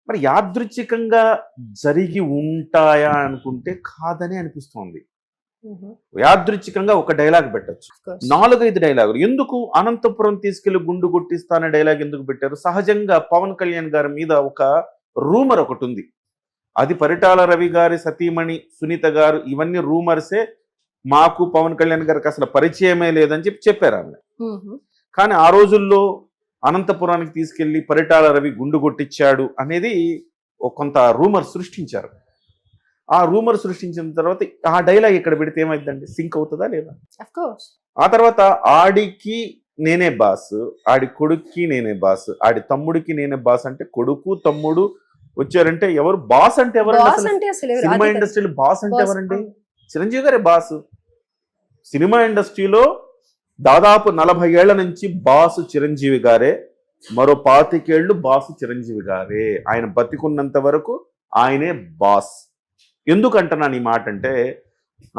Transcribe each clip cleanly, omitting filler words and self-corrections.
మరి యాదృచ్ఛికంగా జరిగి ఉంటాయా అనుకుంటే కాదని అనిపిస్తోంది. యాదృచ్ఛికంగా ఒక డైలాగ్ పెట్టొచ్చు, 4-5 డైలాగులు ఎందుకు అనంతపురం తీసుకెళ్లి గుండు కొట్టిస్తా అనే డైలాగ్ ఎందుకు పెట్టారు? సహజంగా పవన్ కళ్యాణ్ గారి మీద ఒక రూమర్ ఒకటి ఉంది. అది పరిటాల రవి గారి సతీమణి సునీత గారు ఇవన్నీ రూమర్సే, మాకు పవన్ కళ్యాణ్ గారికి అసలు పరిచయమే లేదని చెప్పారు ఆమె. కానీ ఆ రోజుల్లో అనంతపురానికి తీసుకెళ్లి పరిటాల రవి గుండు కొట్టించాడు అనేది కొంత రూమర్ సృష్టించారు. ఆ రూమర్ సృష్టించిన తర్వాత ఆ డైలాగ్ ఇక్కడ పెడితే ఏమైందండి? సింక్ అవుతుందా లేదా? ఆ తర్వాత ఆడికి నేనే బాస్, ఆడి కొడుక్కి నేనే బాస్, ఆడి తమ్ముడికి నేనే బాస్ అంటే కొడుకు తమ్ముడు వచ్చారంటే ఎవరు బాస్? అంటే ఎవరండి? సినిమా ఇండస్ట్రీలో బాస్ అంటే ఎవరండి? చిరంజీవి గారే బాస్. సినిమా ఇండస్ట్రీలో దాదాపు 40 ఏళ్ల నుంచి బాసు చిరంజీవి గారే, మరో 25 ఏళ్ళు బాసు చిరంజీవి గారే. ఆయన బతికున్నంత వరకు ఆయనే బాస్. ఎందుకంటున్నాను ఈ మాట అంటే,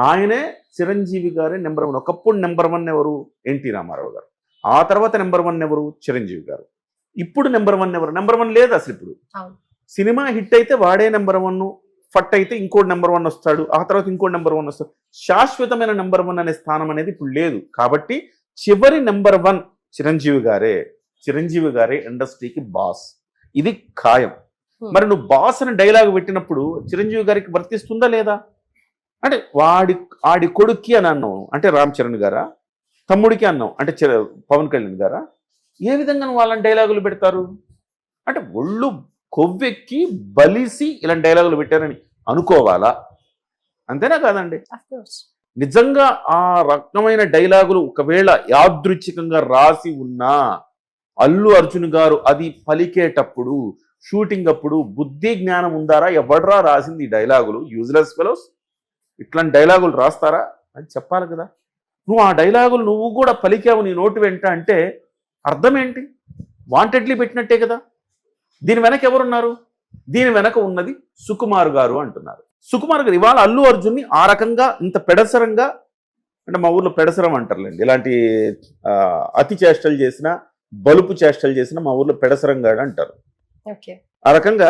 ఆయనే చిరంజీవి గారే నెంబర్ 1. ఒకప్పుడు నెంబర్ 1 ఎవరు? ఎన్టీ రామారావు గారు. ఆ తర్వాత నెంబర్ 1 ఎవరు? చిరంజీవి గారు. ఇప్పుడు నెంబర్ 1 ఎవరు? నెంబర్ 1 లేదు అసలు. ఇప్పుడు సినిమా హిట్ అయితే వాడే నెంబర్ 1, ఫట్ అయితే ఇంకోటి నెంబర్ 1 వస్తాడు, ఆ తర్వాత ఇంకోటి నెంబర్ 1 వస్తాడు. శాశ్వతమైన నెంబర్ 1 అనే స్థానం అనేది ఇప్పుడు లేదు. కాబట్టి చివరి నెంబర్ 1 చిరంజీవి గారే. చిరంజీవి గారే ఇండస్ట్రీకి బాస్, ఇది ఖాయం. మరి నువ్వు బాస్ అని డైలాగ్ పెట్టినప్పుడు చిరంజీవి గారికి వర్తిస్తుందా లేదా? అంటే ఆడి కొడుక్కి అని అన్నావు అంటే రామ్ చరణ్ గారా, తమ్ముడికి అన్నావు అంటే పవన్ కళ్యాణ్ గారా? ఏ విధంగా వాళ్ళని డైలాగులు పెడతారు? అంటే ఒళ్ళు కొవ్వెక్కి బలిసి ఇలాంటి డైలాగులు పెట్టారని అనుకోవాలా? అంతేనా కాదండి? నిజంగా ఆ రకమైన డైలాగులు ఒకవేళ యాదృచ్ఛికంగా రాసి ఉన్నా అల్లు అర్జున్ గారు అది పలికేటప్పుడు షూటింగ్ అప్పుడు బుద్ధి జ్ఞానం ఉందారా? ఎవడ్రా రాసింది ఈ డైలాగులు? యూజ్లెస్ ఫెలోస్ ఇట్లాంటి డైలాగులు రాస్తారా అని చెప్పాలి కదా. నువ్వు ఆ డైలాగులు నువ్వు కూడా పలికావు నీ నోటి వెంట అంటే అర్థం ఏంటి? వాంటెడ్లీ పెట్టినట్టే కదా. దీని వెనక ఎవరున్నారు? దీని వెనక ఉన్నది సుకుమార్ గారు అంటున్నారు. సుకుమార్ గారు ఇవాళ అల్లు అర్జున్ని ఆ రకంగా ఇంత పెడసరంగా, అంటే మా ఊర్లో పెడసరం అంటారులేండి, ఇలాంటి అతి చేష్టలు చేసిన బలుపు చేష్టలు చేసిన మా ఊర్లో పెడసరంగాడు అంటారు. ఆ రకంగా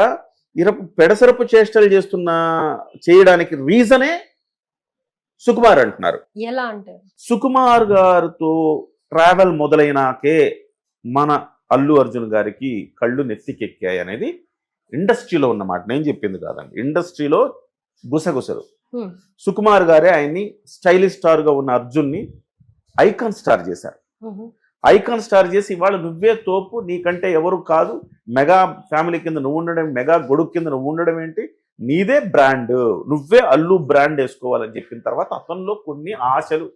పెడసరపు చేష్టలు చేయడానికి రీజనే సుకుమార్ అంటున్నారు. ఎలా అంటే సుకుమార్ గారితో ట్రావెల్ మొదలైనాకే మన అల్లు అర్జున్ గారికి కళ్ళు నెత్తికెక్కాయి అనేది ఇండస్ట్రీలో ఉన్నమాట, నేను చెప్పింది కాదండి. ఇండస్ట్రీలో గుసగుసలు. సుకుమార్ గారే ఆయన్ని స్టైలిష్ స్టార్ గా ఉన్న అర్జున్ని ఐకాన్ స్టార్ చేశారు. ఐకాన్ స్టార్ చేసి ఇవాళ నువ్వే తోపు, నీకంటే ఎవరు కాదు, మెగా ఫ్యామిలీ కింద నువ్వు ఉండడం, మెగా గొడుగు కింద నువ్వు ఉండడం ఏంటి, నీదే బ్రాండ్, నువ్వే అల్లు బ్రాండ్ వేసుకోవాలని చెప్పిన తర్వాత అతనిలో కొన్ని ఆశలు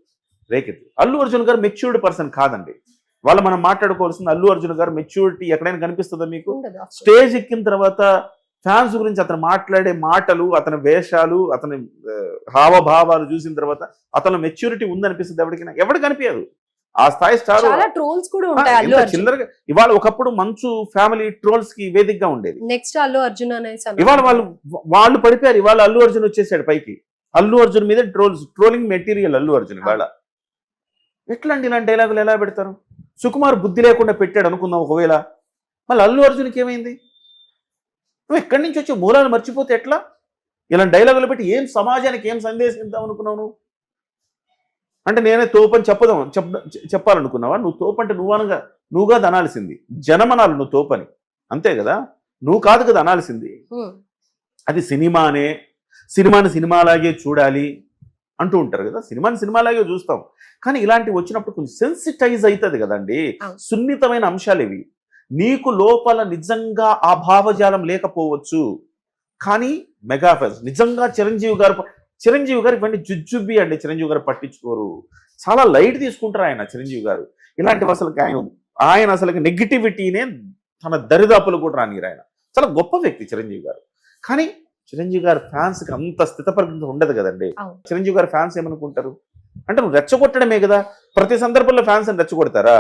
రేకెత్తి. అల్లు అర్జున్ గారు మెచ్యూర్డ్ పర్సన్ కాదండి. వాళ్ళు మనం మాట్లాడుకోవాల్సింది అల్లు అర్జున్ గారు మెచ్యూరిటీ ఎక్కడైనా కనిపిస్తుందా మీకు? స్టేజ్ ఎక్కిన తర్వాత ఫ్యాన్స్ గురించి అతను మాట్లాడే మాటలు, అతని వేషాలు, అతని హావభావాలు చూసిన తర్వాత అతను మెచ్యూరిటీ ఉందనిపిస్తుంది ఎవరికైనా? ఎవరికి కనిపించదు. ఆ స్థాయి స్టార్ చిల్లరగా. ఇవాళ ఒకప్పుడు మంచు ఫ్యామిలీ ట్రోల్స్ కి వేదికగా ఉండేది. నెక్స్ట్ అల్లు అర్జున్ ఇవాళ వాళ్ళు పడిపోయారు. ఇవాళ అల్లు అర్జున్ వచ్చేసాడు పైకి. అల్లు అర్జున్ మీద ట్రోలింగ్ మెటీరియల్ అల్లు అర్జున్. ఇవాళ ఎట్లాంటి ఇలాంటి డైలాగులు ఎలా పెడతారు? సుకుమార్ బుద్ధి లేకుండా పెట్టాడు అనుకుందాం ఒకవేళ, మళ్ళీ అల్లు అర్జున్కి ఏమైంది? నువ్వు ఎక్కడి నుంచి వచ్చి మూలాలు మర్చిపోతే ఎట్లా? ఇలాంటి డైలాగులు పెట్టి ఏం సమాజానికి ఏం సందేశం ఇద్దాం అనుకున్నావు నువ్వు? అంటే నేనే తోపని చెప్పాలనుకున్నావా? నువ్వు తోపంటే నువ్వు కాదు అనాల్సింది, జనమనాలు నువ్వు తోపని, అంతే కదా. నువ్వు కాదు కదా అనాల్సింది. అది సినిమాని సినిమాలాగే చూడాలి అంటూ ఉంటారు కదా. సినిమాని సినిమాలాగే చూస్తాం, కానీ ఇలాంటివి వచ్చినప్పుడు కొంచెం సెన్సిటైజ్ అవుతుంది కదండి. సున్నితమైన అంశాలు ఇవి. నీకు లోపల నిజంగా ఆ భావజాలం లేకపోవచ్చు, కానీ మెగాఫెస్ నిజంగా చిరంజీవి గారు ఇవన్నీ జుజ్జుబ్బి అండి. చిరంజీవి గారు పట్టించుకోరు, చాలా లైట్ తీసుకుంటారు ఆయన. చిరంజీవి గారు ఇలాంటివి అసలు ఆయన అసలు నెగిటివిటీనే తన దరిదాపులు కూడా రానిరు. ఆయన చాలా గొప్ప వ్యక్తి చిరంజీవి గారు. కానీ చిరంజీవి గారి ఫ్యాన్స్ కి అంత స్థితపరిత ఉండదు కదండి. చిరంజీవి గారి ఫ్యాన్స్ ఏమనుకుంటారు అంటే నువ్వు రెచ్చగొట్టడమే కదా. ప్రతి సందర్భంలో ఫ్యాన్స్ అని రెచ్చగొడతారా?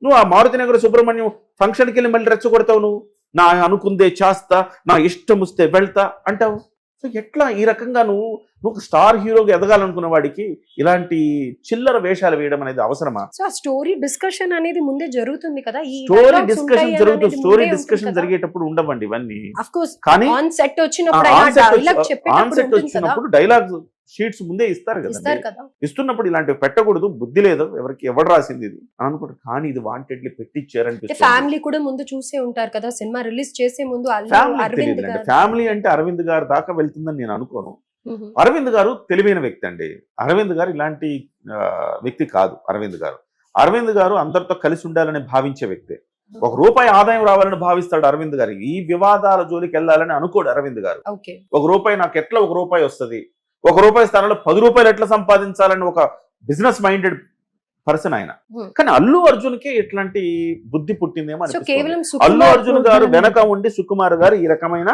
నువ్వు ఆ మారుతినగర్ సుబ్రహ్మణ్యం ఫంక్షన్కి వెళ్ళి మళ్ళీ రెచ్చగొడతావు. నువ్వు నా అనుకుందే చేస్తా, నా ఇష్టం వస్తే వెళ్తా అంటావు. సో ఎట్లా ఈ రకంగా నువ్వు స్టార్ హీరోగా ఎదగాలనుకున్న వాడికి ఇలాంటి చిల్లర వేషాలు వేయడం అనేది అవసరమా? సో ఆ స్టోరీ డిస్కషన్ అనేది ముందే జరుగుతుంది కదా, ఈ స్టోరీ dialogues డిస్కషన్ ఉంటాయి జరుగుతుంది, అనేది స్టోరీ ముందే ఉంటుంది డిస్కషన్ కదా. జరిగేటప్పుడు ఉండవండి ఇవన్నీ. Of course, కానీ ఆన్ సెట్ వచ్చినప్పుడు ఆన్ అయినా డైలాగ్ సెట్ చెప్పేటప్పుడు ఉంటుంది కదా, వచ్చినప్పుడు డైలాగ్ షీట్స్ ముందే ఇస్తారు ఇస్తారు కదా. కదా. ఇస్తున్నప్పుడు ఇలాంటివి పెట్టకూడదు, బుద్ధి లేదు, ఎవరు రాసింది ఇది అని అనుకుంటారు. కానీ ఇది వాంటెడ్లీ పెట్టించారనిపిస్తుంది. ఫ్యామిలీ కూడా ముందు చూసే ఉంటారు కదా, సినిమా రిలీజ్ చేసే ముందు ఫ్యామిలీ అరవింద్ తెలియదండి. గారు. ఫ్యామిలీ అంటే అరవింద్ గారు దాకా వెళ్తుందని నేను అనుకోను. మ్మ్. అరవింద్ గారు తెలివైన వ్యక్తి అండి. అరవింద్ గారు ఇలాంటి వ్యక్తి కాదు. అరవింద్ గారు అందరితో కలిసి ఉండాలని భావించే వ్యక్తి. ₹1 ఆదాయం రావాలని భావిస్తాడు అరవింద్ గారు. ఈ వివాదాల జోలికి వెళ్ళాలని అనుకోడు అరవింద్ గారు. ఓకే. ₹1 నాకు ఎట్లా ₹1 వస్తుంది, ₹1 స్థానంలో ₹10 ఎట్లా సంపాదించాలని ఒక బిజినెస్ మైండెడ్ పర్సన్ ఆయన. కానీ అల్లు అర్జున్ కి ఎట్లాంటి బుద్ధి పుట్టిందేమో సో అనిపిస్తుంది. కేవలం అల్లు అర్జున్ గారు వెనక ఉండి సుకుమార్ గారు ఈ రకమైన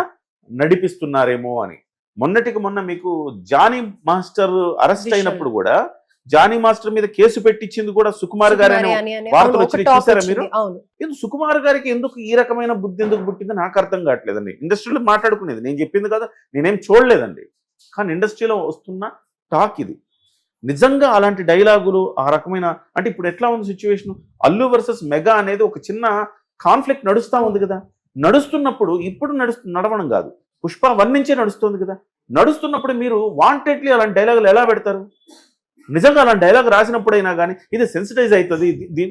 నడిపిస్తున్నారేమో అని. మొన్నటికి మొన్న మీకు జానీ మాస్టర్ అరెస్ట్ అయినప్పుడు కూడా జానీ మాస్టర్ మీద కేసు పెట్టించింది కూడా సుకుమార్ గారు అనే వార్తలు వచ్చి చూసారా మీరు? ఇది సుకుమార్ గారికి ఎందుకు ఈ రకమైన బుద్ధి ఎందుకు పుట్టిందో నాకు అర్థం కావట్లేదండి. ఇండస్ట్రీలో మాట్లాడుకునేది నేను చెప్పింది కదా, నేనేం చూడలేదండి. కానీ ఇండస్ట్రీలో వస్తున్న టాక్ ఇది. నిజంగా అలాంటి డైలాగులు ఆ రకమైన అంటే ఇప్పుడు ఎట్లా ఉంది సిచ్యువేషన్, అల్లు వర్సెస్ మెగా అనేది ఒక చిన్న కాన్ఫ్లిక్ట్ నడుస్తా ఉంది కదా. నడుస్తున్నప్పుడు ఇప్పుడు నడవడం కాదు, పుష్ప 1 నుంచే నడుస్తుంది కదా. నడుస్తున్నప్పుడు మీరు వాంటెడ్లీ అలాంటి డైలాగులు ఎలా పెడతారు? నిజంగా అలాంటి డైలాగ్ రాసినప్పుడైనా కానీ ఇది సెన్సిటైజ్ అవుతుంది,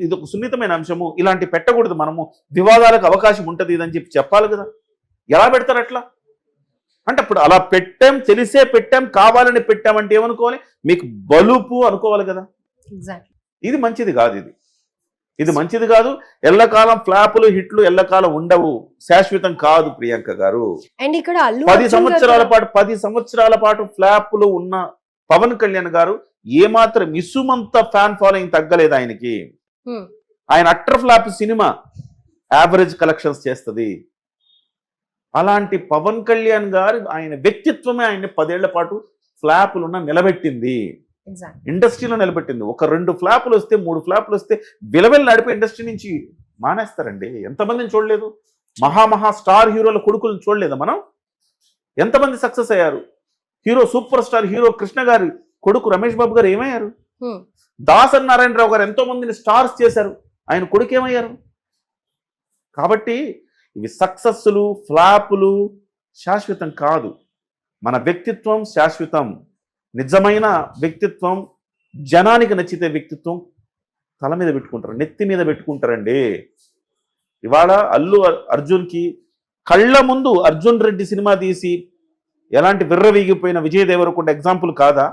ఇది ఒక సున్నితమైన అంశము, ఇలాంటి పెట్టకూడదు, మనము వివాదాలకు అవకాశం ఉంటుంది ఇదని చెప్పాలి కదా. ఎలా పెడతారు అట్లా? అంటే అప్పుడు అలా పెట్టాం, తెలిసే పెట్టాం, కావాలని పెట్టామంటే ఏమనుకోవాలి, మీకు బలుపు అనుకోవాలి కదా. ఇది మంచిది కాదు. ఇది మంచిది కాదు. ఎల్లకాలం ఫ్లాపులు హిట్లు ఎల్లకాలం ఉండవు, శాశ్వతం కాదు ప్రియాంక గారు. అండ్ ఇక్కడ 10 సంవత్సరాల పాటు ఫ్లాపులు ఉన్న పవన్ కళ్యాణ్ గారు ఏమాత్రం మిస్సుమంత ఫ్యాన్ ఫాలోయింగ్ తగ్గలేదు ఆయనకి. ఆయన utter flop cinema average collections చేస్తుంది. అలాంటి పవన్ కళ్యాణ్ గారు ఆయన వ్యక్తిత్వమే ఆయన 10 ఏళ్ల పాటు ఫ్లాపులున్న నిలబెట్టింది, ఇండస్ట్రీలో నిలబెట్టింది. ఒక 2 ఫ్లాపులు వస్తే 3 ఫ్లాపులు వస్తే విలవెల నడిపే ఇండస్ట్రీ నుంచి మానేస్తారండి. ఎంతమందిని చూడలేదు? మహా స్టార్ హీరోల కొడుకులను చూడలేదా మనం? ఎంతమంది సక్సెస్ అయ్యారు? సూపర్ స్టార్ హీరో కృష్ణ గారి కొడుకు రమేష్ బాబు గారు ఏమయ్యారు? దాసరి నారాయణరావు గారు ఎంతో మందిని స్టార్స్ చేశారు, ఆయన కొడుకు ఏమయ్యారు? కాబట్టి ఇవి సక్సెస్లు ఫ్లాపులు శాశ్వతం కాదు. మన వ్యక్తిత్వం శాశ్వతం. నిజమైన వ్యక్తిత్వం, జనానికి నచ్చితే వ్యక్తిత్వం తల మీద పెట్టుకుంటారు, నెత్తి మీద పెట్టుకుంటారండి. ఇవాళ అల్లు అర్జున్కి కళ్ళ ముందు అర్జున్ రెడ్డి సినిమా తీసి ఎలాంటి విర్రవీగిపోయిన విజయ్ దేవరకొండ ఎగ్జాంపుల్ కాదా?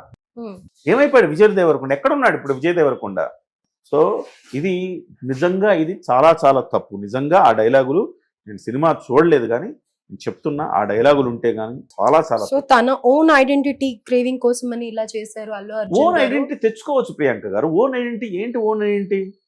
ఏమైపోయాడు విజయ్ దేవరకొండ? ఎక్కడున్నాడు ఇప్పుడు విజయ్ దేవరకొండ? సో ఇది నిజంగా ఇది చాలా చాలా తప్పు. నిజంగా ఆ డైలాగులు నేను సినిమా చూడలేదు కానీ నేను చెప్తున్నా, ఆ డైలాగులు ఉంటే కానీ చాలా చాలా. సో తన ఓన్ ఐడెంటిటీ క్రేవింగ్ కోసం అని ఇలా చేశారు అల్లు అర్జున్. ఓన్ ఐడెంటిటీ తెచ్చుకోవచ్చు ప్రియాంక గారు. ఓన్ ఐడెంటిటీ ఏంటి? Own identity